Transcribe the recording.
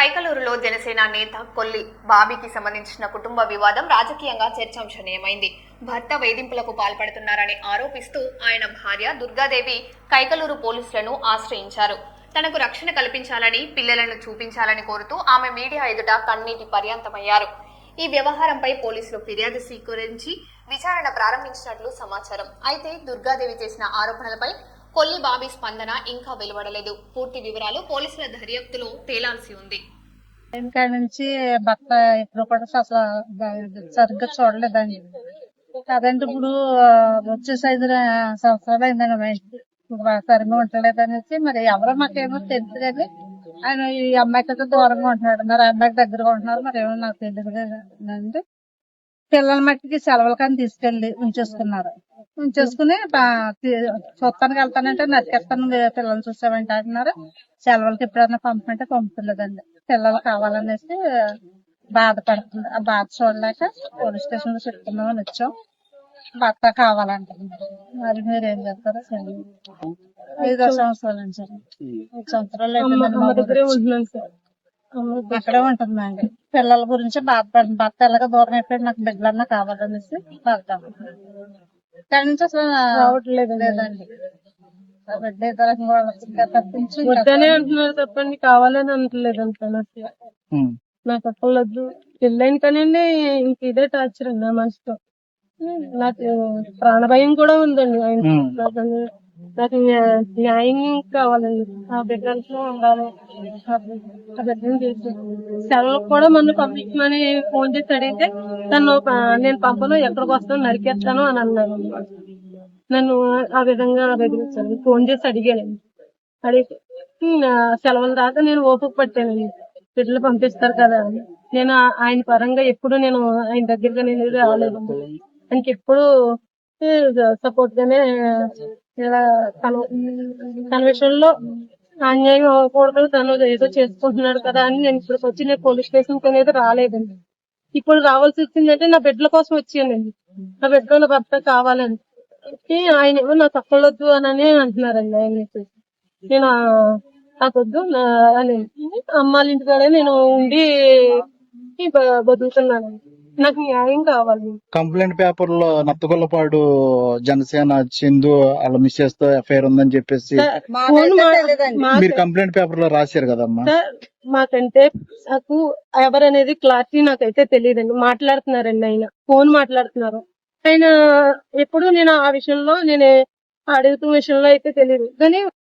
కైకలూరులో జనసేన నేత కొల్లి బాబీకి సంబంధించిన కుటుంబ వివాదం రాజకీయంగా చర్చాంశనీయమైంది. భర్త వేధింపులకు పాల్పడుతున్నారని ఆరోపిస్తూ ఆయన భార్య దుర్గాదేవి కైకలూరు పోలీసులను ఆశ్రయించారు. తనకు రక్షణ కల్పించాలని, పిల్లలను చూపించాలని కోరుతూ ఆమె మీడియా ఎదుట కన్నీటి పర్యంతమయ్యారు. ఈ వ్యవహారంపై పోలీసులు ఫిర్యాదు స్వీకరించి విచారణ ప్రారంభించినట్లు సమాచారం. అయితే దుర్గాదేవి చేసిన ఆరోపణలపై కొల్లి బాబీ స్పందన ఇంకా వెలువడలేదు. పూర్తి వివరాలు పోలీసుల దర్యాప్తులో తేలాల్సి ఉంది. ఇంకా నుంచి భర్త ఎప్పుడు కూడా అసలు సరిగ్గా చూడలేదండి. అదంటే ఇప్పుడు వచ్చేసి 5 సంవత్సరాలు అయిందండి. సరిగ్గా ఉండలేదు అనేసి మరి ఎవరో మాకేమో తెలుసు కానీ ఆయన ఈ అమ్మాయికి దూరంగా ఉంటున్నాడు, మరి అమ్మాయికి దగ్గరగా ఉంటున్నారు, మరి ఏమో నాకు తెలియదు కదండి. పిల్లల మట్టికి సెలవులకని తీసుకెళ్లి ఉంచేసుకుని చూస్తానికి వెళ్తానంటే నరికేస్తాను, పిల్లల్ని చూసామంటే అంటున్నారు. సెలవులకి ఎప్పుడైనా పంపమంటే పంపుతుండదండి. పిల్లలు కావాలనేసి బాధపడుతుంది. ఆ బాధ చూడలేక పోలీస్ స్టేషన్ లో చెప్తున్నామని వచ్చాం. భర్త కావాలంటున్నారు. మరి మీరు ఏం చేస్తారో 5 సంవత్సరాలు అండి సార్. 5 సంవత్సరాలు అక్కడే ఉంటుందండి. పిల్లల గురించి బాధపడుతుంది. భర్త ఎలాగ దూరం అయిపోయి నాకు బిడ్డలన్నా కావాలనేసి బాధ. కానీ నుంచి అసలు రావట్లేదు లేదండి. బిడ్డ తప్పించి వద్దనే అంటున్నారు తప్పండి, కావాలని అంటలేదు అంటాను. నాకు అసలు వద్దు, పెళ్ళైన కానండి ఇంక ఇదే టార్చర్ అండి నా మనసుతో. నాకు ప్రాణభయం కూడా ఉందండి. నాకు న్యాయం కావాలండి. ఆ బిడ్డలతో ఉండాలి. ఆ బిడ్డను చేసి సెలవు కూడా మొన్న పంపించమని ఫోన్ చేసి అడిగితే నేను పంపను, ఎక్కడికి వస్తాను నరికేస్తాను అని అన్నాను. నన్ను ఆ విధంగా బెదిరించాను. ఫోన్ చేసి అడిగానండి. అడిగితే సెలవుల దాకా నేను ఓపిక పట్టానండి. బిడ్డలు పంపిస్తారు కదా అని. నేను ఆయన పరంగా ఎప్పుడు నేను ఆయన దగ్గరగా నేను రాలేదు. ఆయనకి ఎప్పుడు సపోర్ట్ గానే ఇలా తన విషయంలో అన్యాయం అవ్వకూడదు, తను ఏదో చేసుకుంటున్నాడు కదా అని నేను ఇప్పటికి వచ్చి నేను పోలీస్ స్టేషన్ అనేది రాలేదండి. ఇప్పుడు రావాల్సి వచ్చిందంటే నా బిడ్డల కోసం వచ్చానండి. నా బిడ్డలో నా భర్త కావాలని. ఆయన ఏమో నాకు అక్కలొద్దు అని అంటున్నారండి. ఆయన నేను నాకొద్దు అని అమ్మాళ్ళ ఇంటికాడ నేను ఉండి బతుకుతున్నాను. నాకు న్యాయం కావాలి. కంప్లైంట్ పేపర్ లో నత్తగొల్లపాడు జనసేన చందు వాళ్ళ మిస్సెస్ తో ఎఫ్ఐఆర్ ఉందని చెప్పేసి మీరు కంప్లైంట్ పేపర్ లో రాశారు కదమ్మా. మాకంటే నాకు ఎవరనేది క్లారిటీ నాకైతే తెలియదండి. మాట్లాడుతున్నారండి, ఆయన ఫోన్ మాట్లాడుతున్నారు. ఆయన ఎప్పుడు నేను ఆ విషయంలో నేను అడుగుతున్న విషయంలో అయితే తెలియదు కానీ